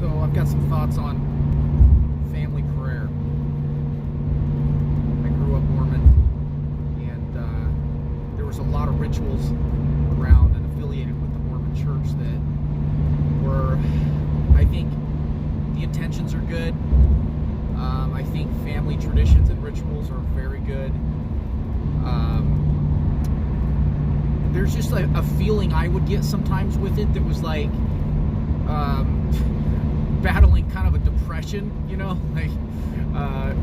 So I've got some thoughts on family prayer. I grew up Mormon, and there was a lot of rituals around and affiliated with the Mormon church that were, I think, the intentions are good. I think family traditions and rituals are very good. There's just a feeling I would get sometimes with it that was like battling kind of a depression, you know, like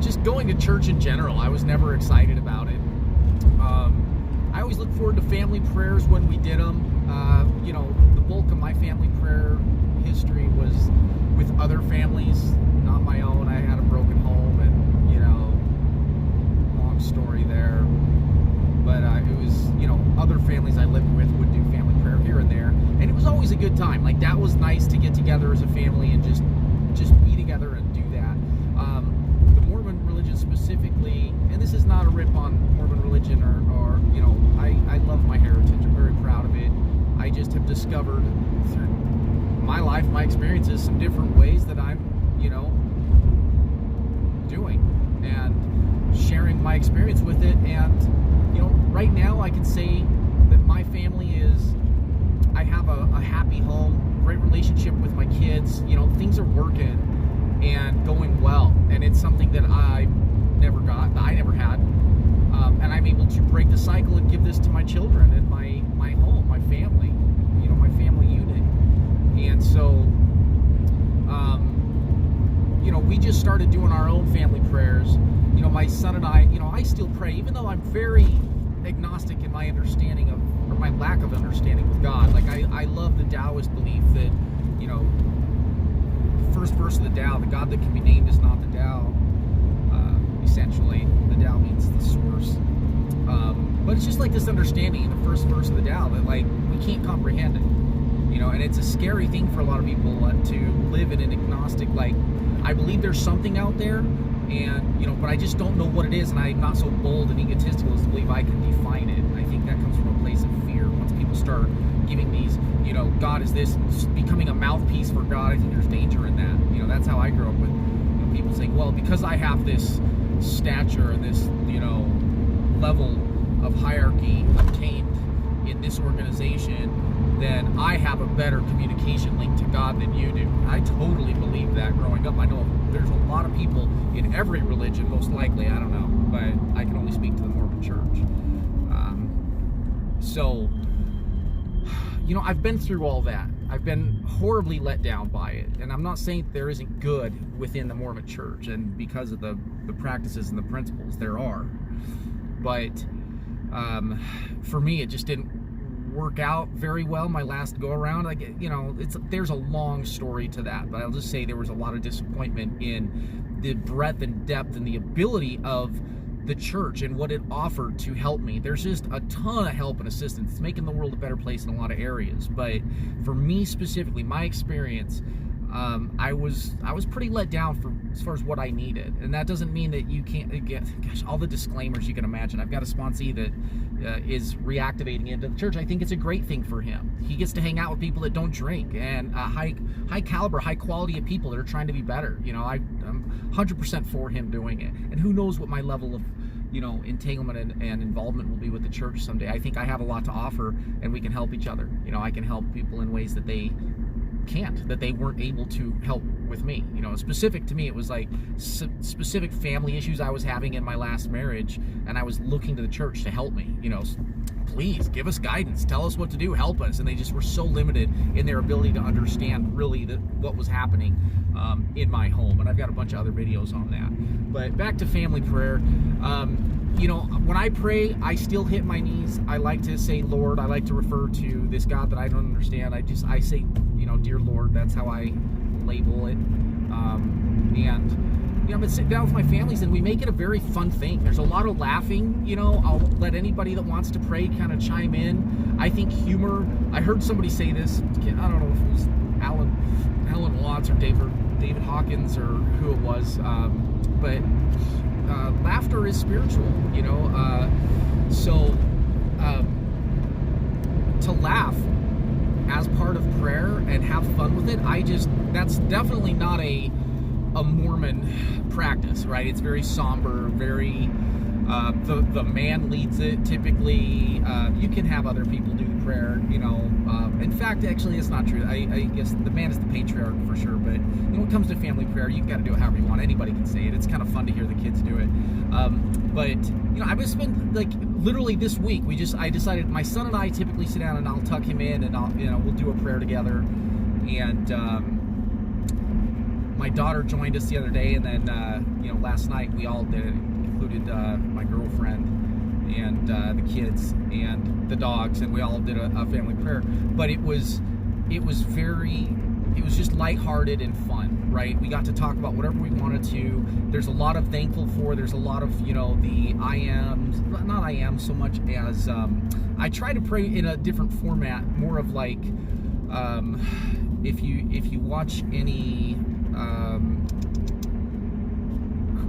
just going to church in general. I was never excited about it. I always look forward to family prayers when we did them. You know, the bulk of my family prayer history was with other families, not my own. I had a broken home, and, you know, long story there. But it was, you know, other families I lived with would do family prayer here and there, and it was always a good time. Like, that was nice to get together as a family and just be together and do that. The Mormon religion specifically, and this is not a rip on Mormon religion or you know, I love my heritage. I'm very proud of it. I just have discovered through my life, my experiences, some different ways that I'm, you know, doing and sharing my experience with it. And, you know, right now I can say that my family is, I have a happy home, great relationship with my kids. You know, things are working and going well, and it's something that I never had. And I'm able to break the cycle and give this to my children and my home, my family, you know, my family unit. And so, you know, we just started doing our own family prayers. You know, my son and I, you know, I still pray, even though I'm very agnostic in my understanding of, or my lack of understanding with God. Like, I love the Taoist belief that, you know, the first verse of the Tao, the God that can be named is not the Tao. Essentially, the Tao means the source. But it's just like this understanding in the first verse of the Tao that, like, we can't comprehend it. You know, and it's a scary thing for a lot of people to live in an agnostic, like, I believe there's something out there, and, you know, but I just don't know what it is, and I'm not so bold and egotistical as to believe I can define it. And I think that comes from a place of fear. Once people start giving these, you know, God is this, becoming a mouthpiece for God, I think there's danger in that. You know, that's how I grew up with, you know, people saying, well, because I have this stature and this, you know, level of hierarchy obtained in this organization, then I have a better communication link to God than you do. I totally believe that growing up. I know there's a lot of people in every religion, most likely, I don't know, but I can only speak to the Mormon church. So, you know, I've been through all that. I've been horribly let down by it. And I'm not saying there isn't good within the Mormon church, and because of the practices and the principles, there are. But for me, it just didn't work out very well my last go around. Like, you know, there's a long story to that, but I'll just say there was a lot of disappointment in the breadth and depth and the ability of the church and what it offered to help me. There's just a ton of help and assistance. It's making the world a better place in a lot of areas, but for me specifically, my experience, I was pretty let down for as far as what I needed. And that doesn't mean that you can't get, gosh, all the disclaimers you can imagine. I've got a sponsee that is reactivating into the church. I think it's a great thing for him. He gets to hang out with people that don't drink, and high caliber, high quality of people that are trying to be better. You know, I'm 100% for him doing it. And who knows what my level of, you know, entanglement and involvement will be with the church someday. I think I have a lot to offer, and we can help each other. You know, I can help people in ways that they can't, that they weren't able to help with me. You know, specific to me, it was like specific family issues I was having in my last marriage, and I was looking to the church to help me. You know, please give us guidance, tell us what to do, help us. And they just were so limited in their ability to understand really what was happening in my home. And I've got a bunch of other videos on that. But back to family prayer. You know, when I pray, I still hit my knees. I like to say, Lord. I like to refer to this God that I don't understand. I say, you know, dear Lord. That's how I label it. And, you know, I've been sitting down with my families, and we make it a very fun thing. There's a lot of laughing. You know, I'll let anybody that wants to pray kind of chime in. I think humor, I heard somebody say this, I don't know if it was Alan Watts or David Hawkins or who it was, but laughter is spiritual, you know, so to laugh as part art of prayer and have fun with it, that's definitely not a Mormon practice, right? It's very somber, very, the man leads it typically. You can have other people do the prayer, in fact, actually, it's not true. I guess the man is the patriarch for sure, but when it comes to family prayer, you've got to do it however you want. Anybody can say it. It's kind of fun to hear the kids do it. But I've been spending, like, literally this week, I decided, my son and I typically sit down and I'll tuck him in and we'll do a prayer together. And my daughter joined us the other day, and then last night we all did it. Included my girlfriend and the kids and the dogs, and we all did a family prayer. But it was just lighthearted and fun, right? We got to talk about whatever we wanted to. There's a lot of thankful for. There's a lot of the I am, not I am so much as I try to pray in a different format, more of like if you watch any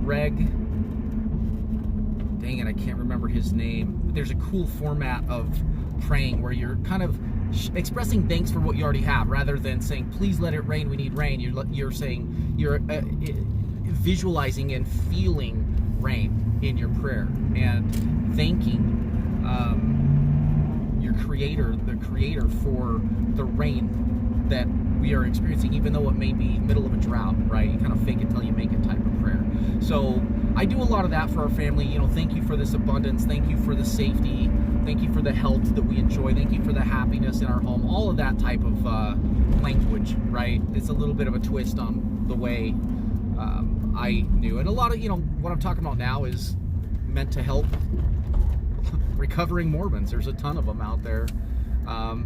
Greg, dang it, I can't remember his name, but there's a cool format of praying where you're kind of expressing thanks for what you already have, rather than saying, please let it rain, we need rain. You're saying, you're visualizing and feeling rain in your prayer, and thanking your creator, the creator, for the rain that we are experiencing, even though it may be middle of a drought, right? You kind of fake it till you make it type of prayer. So I do a lot of that for our family. Thank you for this abundance. Thank you for the safety. Thank you for the health that we enjoy. Thank you for the happiness in our home. All of that type of language, right? It's a little bit of a twist on the way I knew. And a lot of, what I'm talking about now is meant to help recovering Mormons. There's a ton of them out there.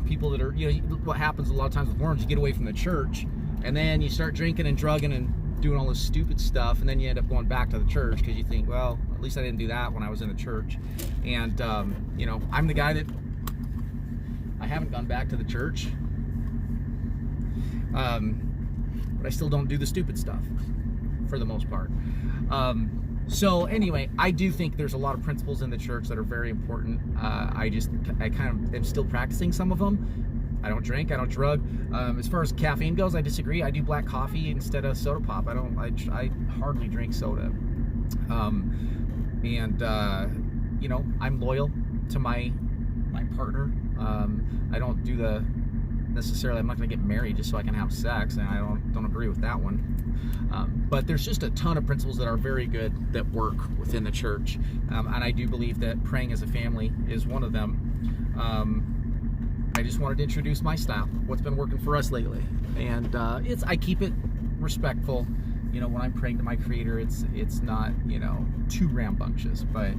People that are, what happens a lot of times with Mormons, you get away from the church, and then you start drinking and drugging and doing all this stupid stuff, and then you end up going back to the church because you think, well, at least I didn't do that when I was in the church. And I'm the guy that I haven't gone back to the church, but I still don't do the stupid stuff for the most part. So anyway, I do think there's a lot of principles in the church that are very important. I kind of am still practicing some of them. I don't drink, I don't drug. As far as caffeine goes, I disagree. I do black coffee instead of soda pop. I hardly drink soda. I'm loyal to my partner. I don't do the necessarily, I'm not going to get married just so I can have sex, and I don't agree with that one. But there's just a ton of principles that are very good that work within the church, and I do believe that praying as a family is one of them. I just wanted to introduce my style, what's been working for us lately, and I keep it respectful. When I'm praying to my Creator, it's not too rambunctious, but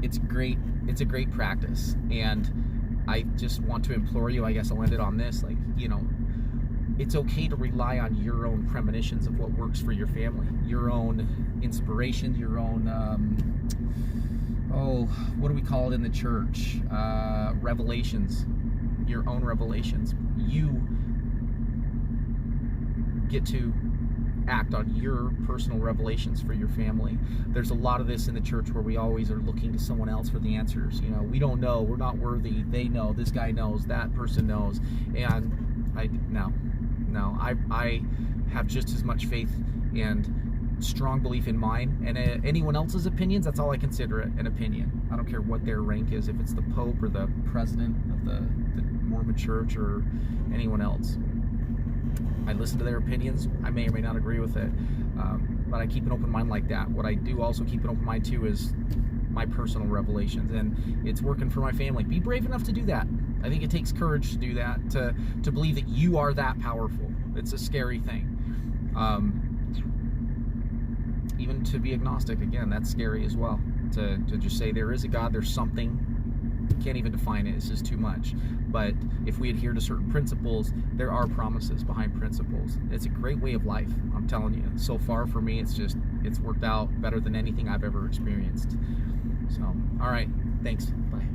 it's great. It's a great practice, and I just want to implore you, I guess I'll end it on this, it's okay to rely on your own premonitions of what works for your family, your own inspiration, your own, what do we call it in the church? Revelations, your own revelations. You get to act on your personal revelations for your family. There's a lot of this in the church where we always are looking to someone else for the answers. We don't know, we're not worthy, they know, this guy knows, that person knows, and I have just as much faith and strong belief in mine, and anyone else's opinions, that's all I consider it, an opinion. I don't care what their rank is, if it's the Pope or the president of the Mormon church or anyone else. I listen to their opinions. I may or may not agree with it, but I keep an open mind like that. What I do also keep an open mind to is my personal revelations, and it's working for my family. Be brave enough to do that. I think it takes courage to do that, to believe that you are that powerful. It's a scary thing. Even to be agnostic, again, that's scary as well. To just say there is a God, there's something. Can't even define it, it's just too much. But if we adhere to certain principles, there are promises behind principles. It's a great way of life, I'm telling you. So far for me, it's worked out better than anything I've ever experienced. So, all right, thanks, bye.